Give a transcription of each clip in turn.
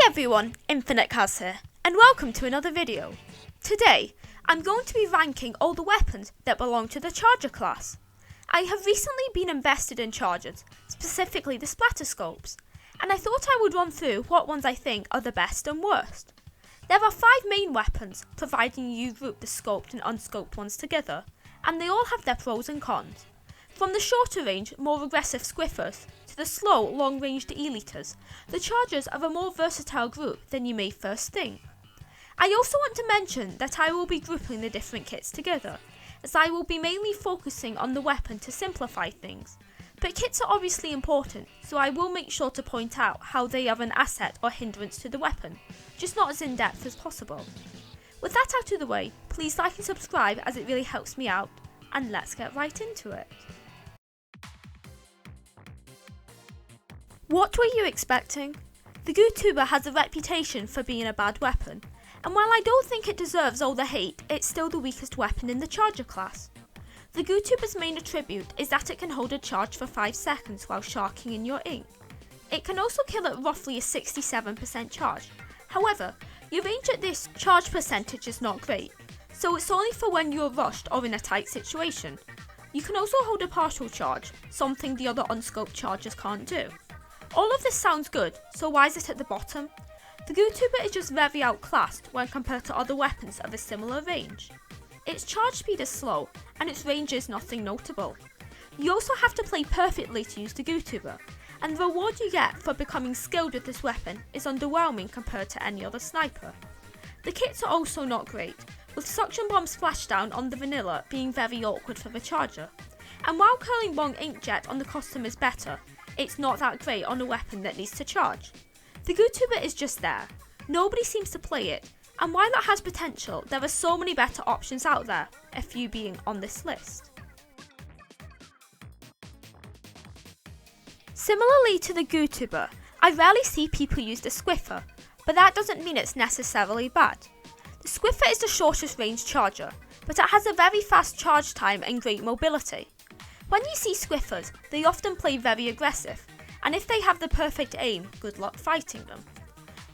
everyone, InfiniteCaz here, and welcome to another video. Today, I'm going to be ranking all the weapons that belong to the Charger class. I have recently been invested in Chargers, specifically the splatter scopes, and I thought I would run through what ones I think are the best and worst. There are 5 main weapons, providing you group the scoped and unscoped ones together, and they all have their pros and cons. From the shorter range, more aggressive squiffers, to the slow, long-ranged eliters, the Chargers are a more versatile group than you may first think. I also want to mention that I will be grouping the different kits together, as I will be mainly focusing on the weapon to simplify things. But kits are obviously important, so I will make sure to point out how they are an asset or hindrance to the weapon, just not as in-depth as possible. With that out of the way, please like and subscribe as it really helps me out, and let's get right into it. What were you expecting? The Gootuber has a reputation for being a bad weapon, and while I don't think it deserves all the hate, it's still the weakest weapon in the Charger class. The Gootuber's main attribute is that it can hold a charge for 5 seconds while sharking in your ink. It can also kill at roughly a 67% charge. However, your range at this charge percentage is not great, so it's only for when you're rushed or in a tight situation. You can also hold a partial charge, something the other unscoped Chargers can't do. All of this sounds good, so why is it at the bottom? The Gootuber is just very outclassed when compared to other weapons of a similar range. Its charge speed is slow, and its range is nothing notable. You also have to play perfectly to use the Gootuber, and the reward you get for becoming skilled with this weapon is underwhelming compared to any other sniper. The kits are also not great, with Suction Bomb Splashdown on the vanilla being very awkward for the Charger. And while Curling Bong Inkjet on the custom is better, it's not that great on a weapon that needs to charge. The Gootuber is just there. Nobody seems to play it, and while it has potential, there are so many better options out there, a few being on this list. Similarly to the Gootuber, I rarely see people use the Squiffer, but that doesn't mean it's necessarily bad. The Squiffer is the shortest range Charger, but it has a very fast charge time and great mobility. When you see Squiffers, they often play very aggressive, and if they have the perfect aim, good luck fighting them.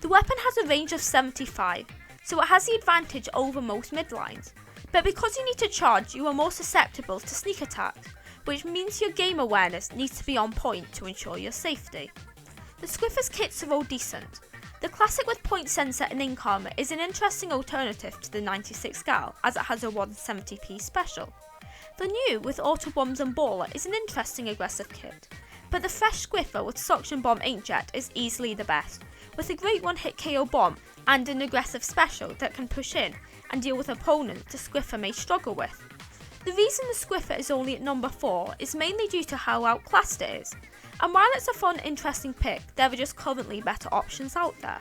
The weapon has a range of 75, so it has the advantage over most midlines, but because you need to charge, you are more susceptible to sneak attacks, which means your game awareness needs to be on point to ensure your safety. The Squiffer's kits are all decent. The classic with point sensor and ink armor is an interesting alternative to the 96 Gal, as it has a 170p special. The new with auto bombs and baller is an interesting aggressive kit, but the fresh Squiffer with Suction Bomb Inkjet is easily the best, with a great one-hit KO bomb and an aggressive special that can push in and deal with opponents the Squiffer may struggle with. The reason the Squiffer is only at number 4 is mainly due to how outclassed it is, and while it's a fun, interesting pick, there are just currently better options out there.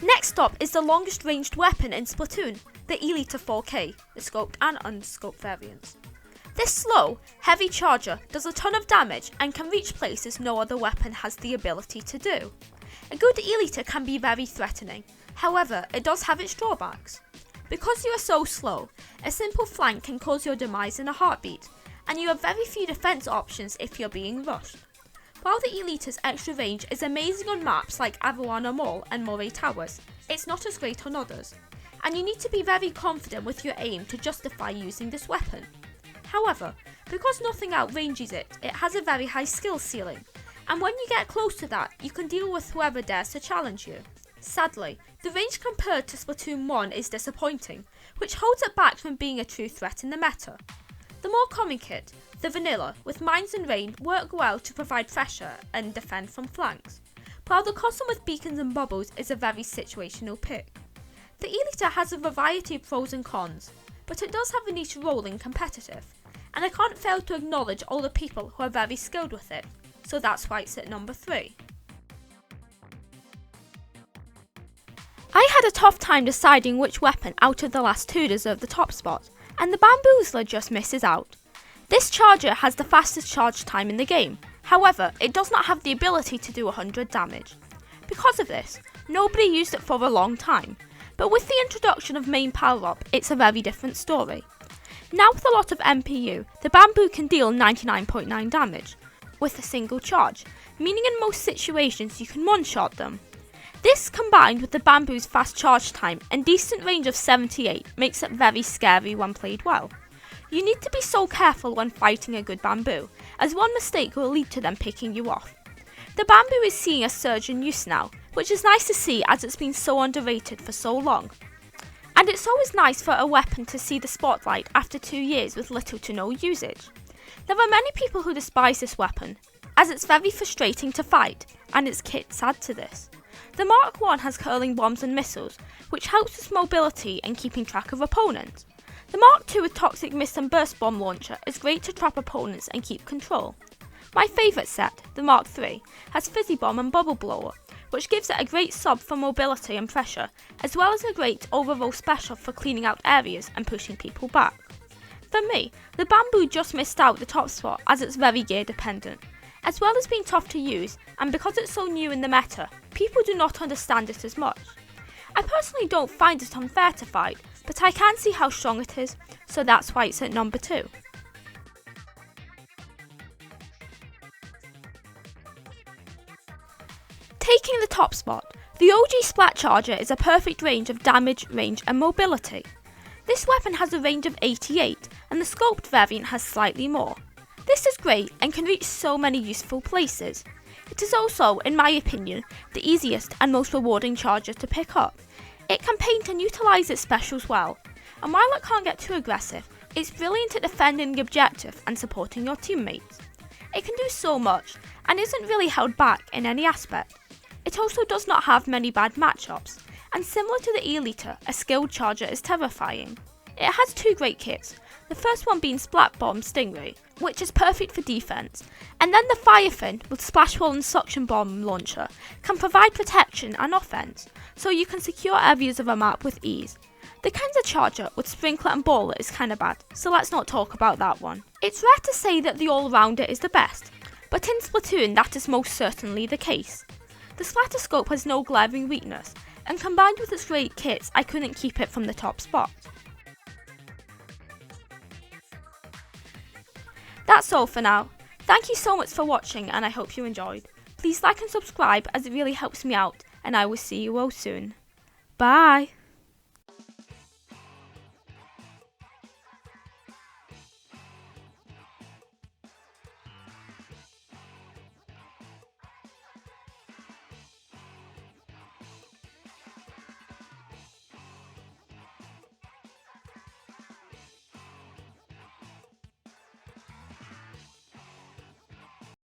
Next up is the longest ranged weapon in Splatoon, the Elite 4K, the scoped and unscoped variants. This slow, heavy Charger does a ton of damage and can reach places no other weapon has the ability to do. A good Elite can be very threatening, however it does have its drawbacks. Because you are so slow, a simple flank can cause your demise in a heartbeat, and you have very few defense options if you're being rushed. While the Elite's extra range is amazing on maps like Avalana Mall and Moray Towers, it's not as great on others, and you need to be very confident with your aim to justify using this weapon. However, because nothing outranges it, it has a very high skill ceiling, and when you get close to that, you can deal with whoever dares to challenge you. Sadly, the range compared to Splatoon 1 is disappointing, which holds it back from being a true threat in the meta. The more common kit, the vanilla, with mines and rain, work well to provide pressure and defend from flanks, while the custom with beacons and bubbles is a very situational pick. The Elite has a variety of pros and cons, but it does have a niche role in competitive, and I can't fail to acknowledge all the people who are very skilled with it, so that's why it's at number 3. I had a tough time deciding which weapon out of the last 2 deserved the top spot, and the Bamboozler just misses out. This Charger has the fastest charge time in the game, however it does not have the ability to do 100 damage. Because of this, nobody used it for a long time, but with the introduction of main power-up it's a very different story. Now with a lot of MPU, the Bamboo can deal 99.9 damage. with a single charge, meaning in most situations you can one-shot them. This, combined with the bamboo's fast charge time and decent range of 78, makes it very scary when played well. You need to be so careful when fighting a good bamboo, as one mistake will lead to them picking you off. The bamboo is seeing a surge in use now, which is nice to see as it's been so underrated for so long. And it's always nice for a weapon to see the spotlight after 2 years with little to no usage. There are many people who despise this weapon, as it's very frustrating to fight, and its kits add to this. The Mark I has curling bombs and missiles, which helps with mobility and keeping track of opponents. The Mark II with toxic mist and burst bomb launcher is great to trap opponents and keep control. My favourite set, the Mark III, has fizzy bomb and bubble blower, which gives it a great sub for mobility and pressure, as well as a great overall special for cleaning out areas and pushing people back. For me, the bamboo just missed out the top spot as it's very gear dependent. As well as being tough to use, and because it's so new in the meta, people do not understand it as much. I personally don't find it unfair to fight, but I can see how strong it is, so that's why it's at number 2. Taking the top spot, the OG Splat Charger is a perfect range of damage, range and mobility. This weapon has a range of 88 and the scoped variant has slightly more. This is great and can reach so many useful places. It is also, in my opinion, the easiest and most rewarding charger to pick up. It can paint and utilise its specials well, and while it can't get too aggressive, it's brilliant at defending the objective and supporting your teammates. It can do so much and isn't really held back in any aspect. It also does not have many bad matchups, and similar to the E-liter, a skilled charger is terrifying. It has 2 great kits, the first one being Splat Bomb Stingray, which is perfect for defense, and then the Fire Fin with Splash Wall and Suction Bomb Launcher can provide protection and offense, so you can secure areas of a map with ease. The Kenza charger with Sprinkler and Baller is kinda bad, so let's not talk about that one. It's rare to say that the all-rounder is the best, but in Splatoon that is most certainly the case. The Splatterscope has no glaring weakness, and combined with its great kits, I couldn't keep it from the top spot. That's all for now. Thank you so much for watching and I hope you enjoyed. Please like and subscribe as it really helps me out, and I will see you all soon. Bye!